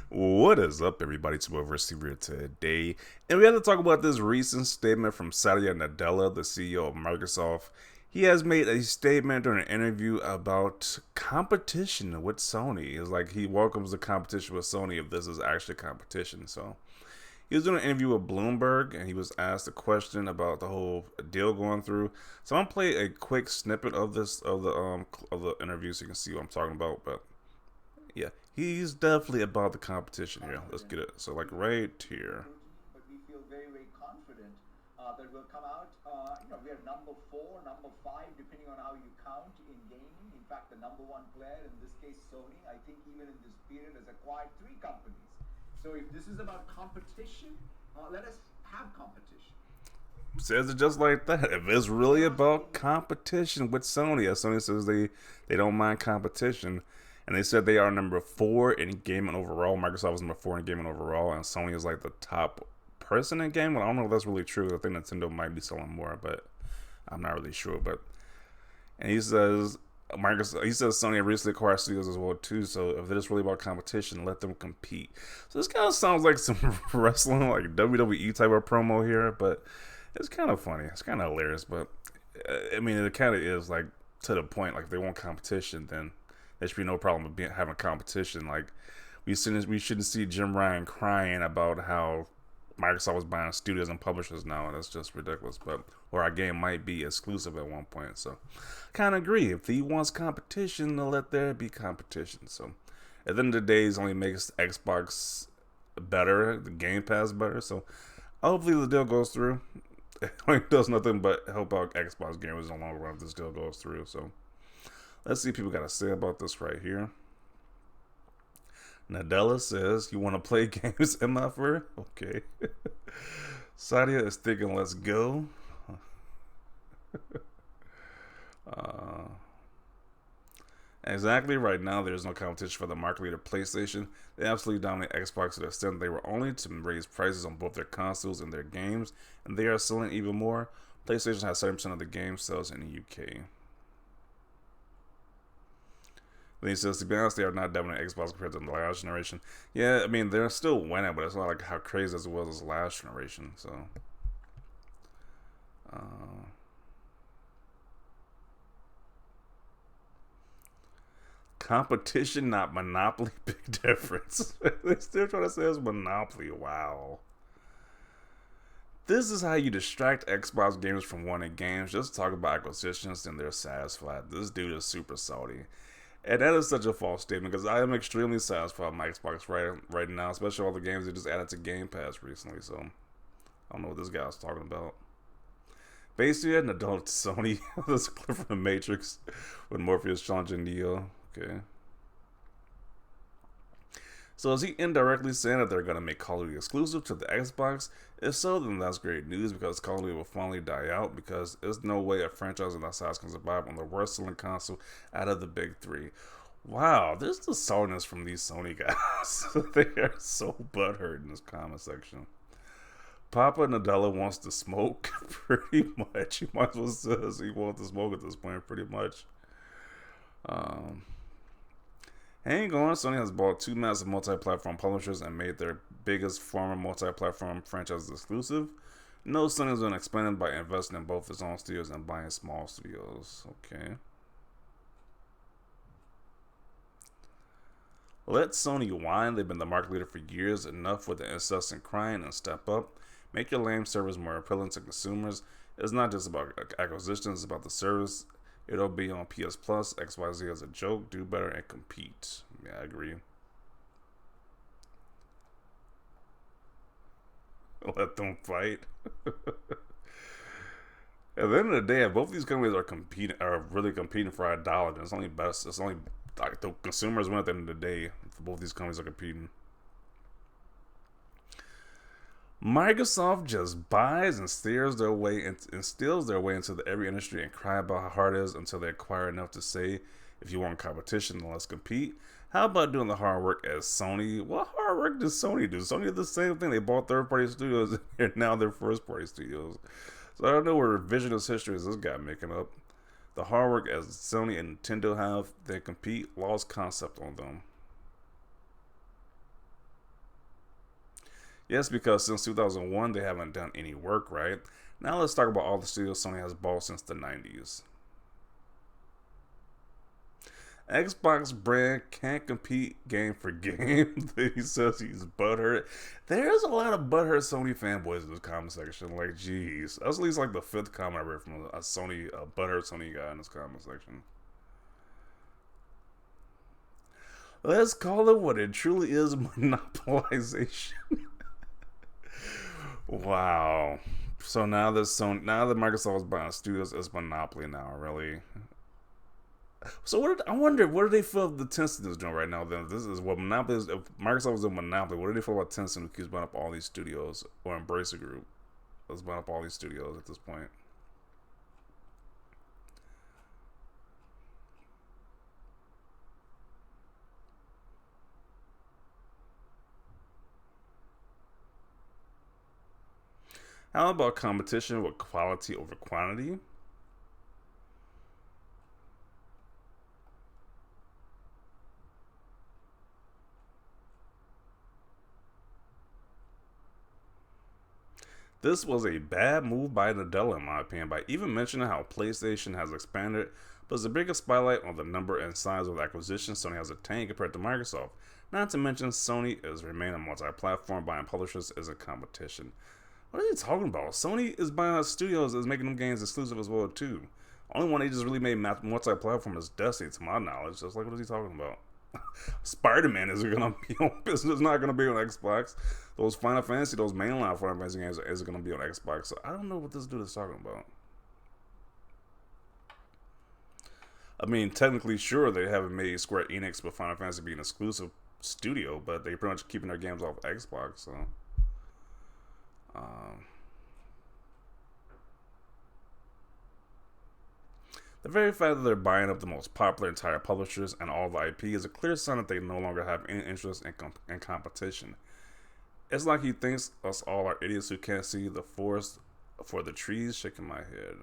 What is up, everybody? It's over here today, and we have to talk about this recent statement from Satya Nadella, the CEO of Microsoft. He has made a statement during an interview about competition with Sony. It's like he welcomes the competition with Sony if this is actually competition. So he was doing an interview with Bloomberg, and he was asked a question about the whole deal going through. So I'm gonna play a quick snippet of this of the interview so you can see what I'm talking about. But yeah, he's definitely about the competition here. Let's get it. So, like, right here. But we feel very, very confident that we'll come out. We are number four, number five, depending on how you count in gaming. In fact, the number one player, in this case Sony, I think even in this period has acquired three companies. So if this is about competition, let us have competition. Says it just like that. If it's really about competition with Sony, as Sony says they don't mind competition, and they said they are number four in gaming overall. Microsoft is number four in gaming overall, and Sony is like the top person in gaming. I don't know if that's really true. I think Nintendo might be selling more, but I'm not really sure. But and he says he says Sony recently acquired studios as well too. So if it is really about competition, let them compete. So this kind of sounds like some wrestling, like WWE type of promo here, but it's kind of funny. It's kind of hilarious, but I mean, it kind of is like to the point. Like if they want competition, then there should be no problem with having competition. Like we shouldn't see Jim Ryan crying about how Microsoft was buying studios and publishers now. That's just ridiculous. But or our game might be exclusive at one point. So, kind of agree. If he wants competition, then let there be competition. So, at the end of the day, it only makes Xbox better, the Game Pass better. So, hopefully the deal goes through. It does nothing but help out Xbox gamers in the long run if this deal goes through. So, let's see what people got to say about this right here. Nadella says, "You want to play games, MFR? Okay." Satya is thinking, "Let's go." Uh, exactly. Right now, there's no competition for the market leader PlayStation. They absolutely dominate Xbox to the extent they were only to raise prices on both their consoles and their games, and they are selling even more. PlayStation has 7% of the game sales in the UK. Then he says, to be honest, they are not dominating Xbox compared to the last generation. Yeah, I mean, they're still winning, but it's not like how crazy as it was as last generation. So, uh, competition, not monopoly. Big difference. They still trying to say it's monopoly. Wow. This is how you distract Xbox gamers from wanting games. Just talk about acquisitions and they're satisfied. This dude is super salty. And that is such a false statement because I am extremely satisfied with my Xbox right now, especially all the games they just added to Game Pass recently. So I don't know what this guy's talking about. Basically, an adult Sony. This clip from The Matrix with Morpheus challenging Neo. Okay. So is he indirectly saying that they're going to make Call of Duty exclusive to the Xbox? If so, then that's great news because Call of Duty will finally die out because there's no way a franchise of that size can survive on the worst selling console out of the big three. Wow, there's the saltiness from these Sony guys. They are so butthurt in this comment section. Papa Nadella wants to smoke, pretty much. He might as well says he wants to smoke at this point, pretty much. Um, Hang on, Sony has bought two massive multi-platform publishers and made their biggest former multi-platform franchises exclusive. No, Sony is going to expand it by investing in both its own studios and buying small studios. Okay. Let Sony whine. They've been the market leader for years. Enough with the incessant crying and step up. Make your lame service more appealing to consumers. It's not just about acquisitions, it's about the service. It'll be on PS Plus, XYZ as a joke. Do better and compete. Yeah, I agree. Let them fight. At the end of the day, if both these companies are really competing for our dollar, then it's only best. It's only like the consumers win at the end of the day. If both these companies are competing. Microsoft just buys and steals their way into every industry and cry about how hard it is until they acquire enough to say, if you want competition, then let's compete. How about doing the hard work as Sony? What hard work does Sony do? Sony did the same thing. They bought third-party studios and now they're first-party studios. So I don't know what revisionist history is this guy making up. The hard work as Sony and Nintendo have, they compete, lost concept on them. Yes, because since 2001 they haven't done any work, right? Now let's talk about all the studios Sony has bought since the 90s. Xbox brand can't compete game for game. He says he's butthurt. There's a lot of butthurt Sony fanboys in this comment section. Like, geez, that's at least like the fifth comment I read from a butthurt Sony guy in this comment section. Let's call it what it truly is: monopolization. Wow. So now that Microsoft is buying studios, it's monopoly now, really. So I wonder, what do they feel the Tencent is doing right now? Then this is what Monopoly is. If Microsoft is a monopoly, what do they feel about Tencent, who keeps buying up all these studios, or Embracer Group that's buying up all these studios at this point? How about competition with quality over quantity? This was a bad move by Nadella, in my opinion, by even mentioning how PlayStation has expanded, but it's the biggest spotlight on the number and size of acquisitions Sony has attained compared to Microsoft. Not to mention, Sony is remaining multi-platform, buying publishers is a competition. What are they talking about? Sony is buying out studios, is making them games exclusive as well too. Only one they just really made multi-platform is Destiny, to my knowledge. Just like, what is he talking about? Spider-Man is gonna be on. It's not gonna be on Xbox. Those Final Fantasy, those mainline Final Fantasy games, is gonna be on Xbox. So I don't know what this dude is talking about. I mean, technically, sure, they haven't made Square Enix with Final Fantasy be an exclusive studio, but they pretty much keeping their games off Xbox. So, um, the very fact that they're buying up the most popular entire publishers and all the IP is a clear sign that they no longer have any interest in competition. It's like he thinks us all are idiots who can't see the forest for the trees. Shaking my head.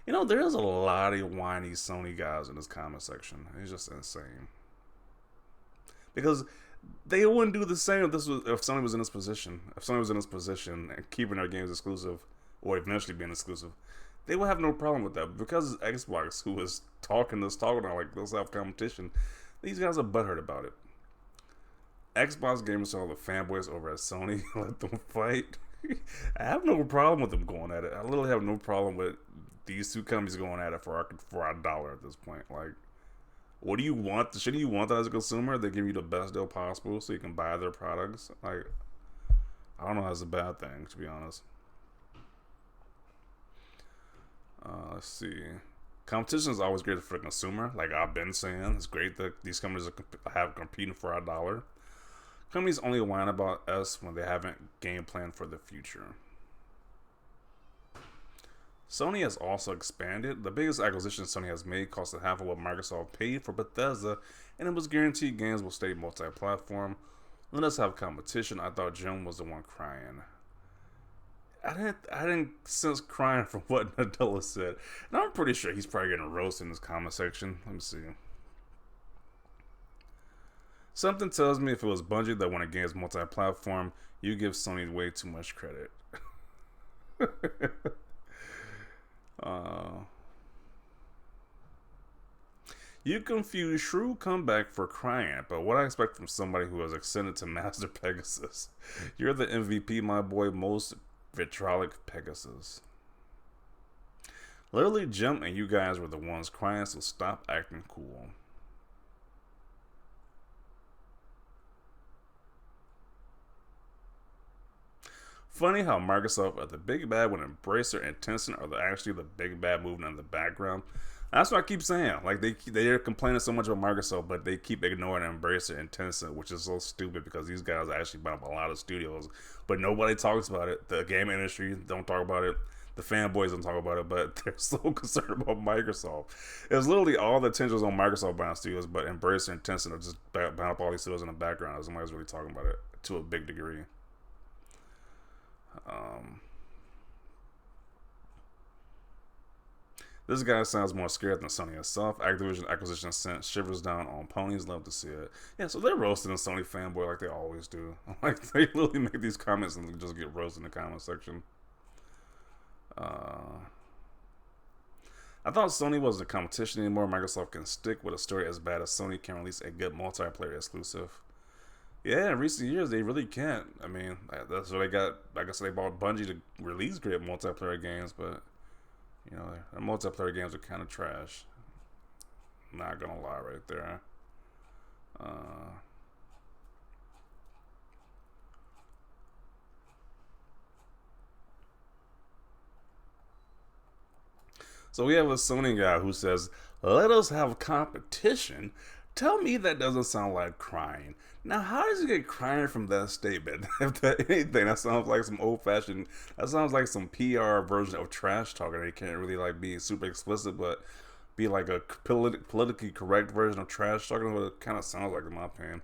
You know, there's a lot of whiny Sony guys in this comment section. It's just insane. Because they wouldn't do the same if Sony was in this position. If Sony was in this position and keeping their games exclusive, or eventually being exclusive, they would have no problem with that. Because it's Xbox who is talking now, like, let's have competition. These guys are butthurt about it. Xbox gamers saw the fanboys over at Sony. Let them fight. I have no problem with them going at it. I literally have no problem with these two companies going at it for our dollar at this point. Like, what do you want? Shouldn't you want that as a consumer? They give you the best deal possible so you can buy their products. Like, I don't know. That's a bad thing, to be honest. Let's see. Competition is always great for the consumer. Like I've been saying, it's great that these companies have competing for our dollar. Companies only whine about us when they haven't game plan for the future. Sony has also expanded. The biggest acquisition Sony has made cost half of what Microsoft paid for Bethesda, and it was guaranteed games will stay multi-platform. Let us have competition. I thought Jim was the one crying. I didn't sense crying from what Nadella said. And I'm pretty sure he's probably getting roasted in this comment section. Let me see. Something tells me if it was Bungie that went against multi-platform, you give Sony way too much credit. You confuse shrewd comeback for crying, but what I expect from somebody who has ascended to Master Pegasus. You're the MVP, my boy, most vitriolic Pegasus. Literally, Jim and you guys were the ones crying, so stop acting cool. Funny how Microsoft are the big bad when Embracer and Tencent are actually the big bad moving in the background. That's what I keep saying. Like they're complaining so much about Microsoft, but they keep ignoring Embracer and Tencent, which is so stupid because these guys actually buy up a lot of studios, but nobody talks about it. The game industry don't talk about it. The fanboys don't talk about it, but they're so concerned about Microsoft. It's literally all the attention is on Microsoft buying studios, but Embracer and Tencent are just buying up all these studios in the background. Nobody's really talking about it to a big degree. This guy sounds more scared than Sony itself. Activision acquisition sent shivers down on ponies. Love to see it. Yeah, so they're roasting a Sony fanboy like they always do. Like they literally make these comments and just get roasted in the comment section. I thought Sony wasn't a competition anymore. Microsoft can stick with a story as bad as Sony can release a good multiplayer exclusive. Yeah, in recent years they really can't. I mean, that's what they got. Like I said, they bought Bungie to release great multiplayer games, but you know, their multiplayer games are kind of trash. Not gonna lie, right there. So we have a Sony guy who says, "Let us have competition." Tell me that doesn't sound like crying. Now, how does you get crying from that statement? If that anything, that sounds like some old-fashioned. That sounds like some PR version of trash talking. They can't really like be super explicit, but be like a politically correct version of trash talking. What it kind of sounds like, in my opinion.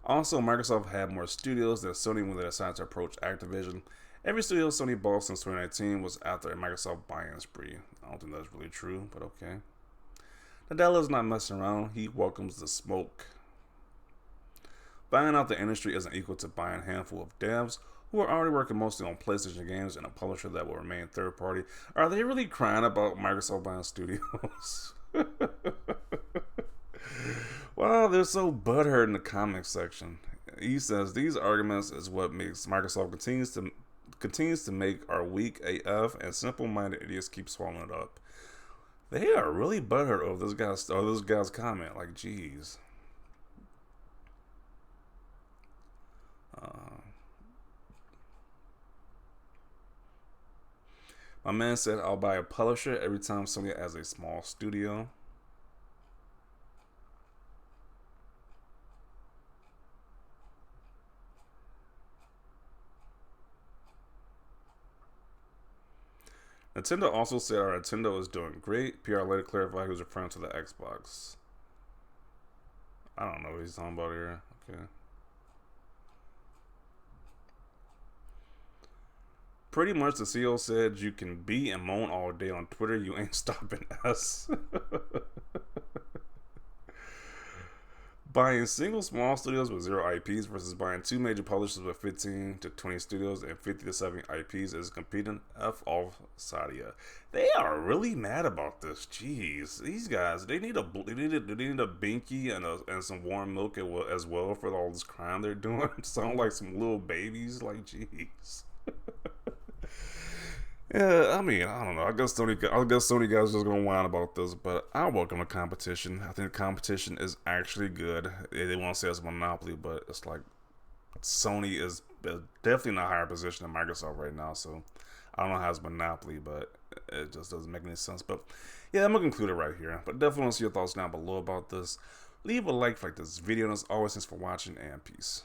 Also, Microsoft had more studios than Sony when they decided to approach Activision. Every studio Sony bought since 2019 was after a Microsoft buy-in spree. I don't think that's really true, but okay. Nadella is not messing around. He welcomes the smoke. Buying out the industry isn't equal to buying a handful of devs who are already working mostly on PlayStation games and a publisher that will remain third party. Are they really crying about Microsoft buying studios? Wow, they're so butthurt in the comments section. He says these arguments is what makes Microsoft continues to make our weak AF and simple-minded idiots keep swallowing it up. They are really butthurt over this guy's comment. Like, geez. My man said, "I'll buy a publisher every time Sony has a small studio." Nintendo also said our Nintendo is doing great. PR later clarified he was referring to the Xbox. I don't know what he's talking about here. Okay. Pretty much the CEO said you can be and moan all day on Twitter. You ain't stopping us. Buying single small studios with 0 IPs versus buying 2 major publishers with 15 to 20 studios and 50 to 70 IPs is competing. F off Satya. They are really mad about this. Jeez, these guys, they need a binky and some warm milk as well for all this crime they're doing. Sound like some little babies. Like, jeez. Yeah, I mean, I don't know. I guess Sony guys are just gonna whine about this, but I welcome the competition. I think the competition is actually good. They won't say it's a monopoly, but it's like Sony is definitely in a higher position than Microsoft right now. So I don't know how it's monopoly, but it just doesn't make any sense. But yeah, I'm gonna conclude it right here. But definitely want to see your thoughts down below about this. Leave a like for this video, and as always, thanks for watching, and peace.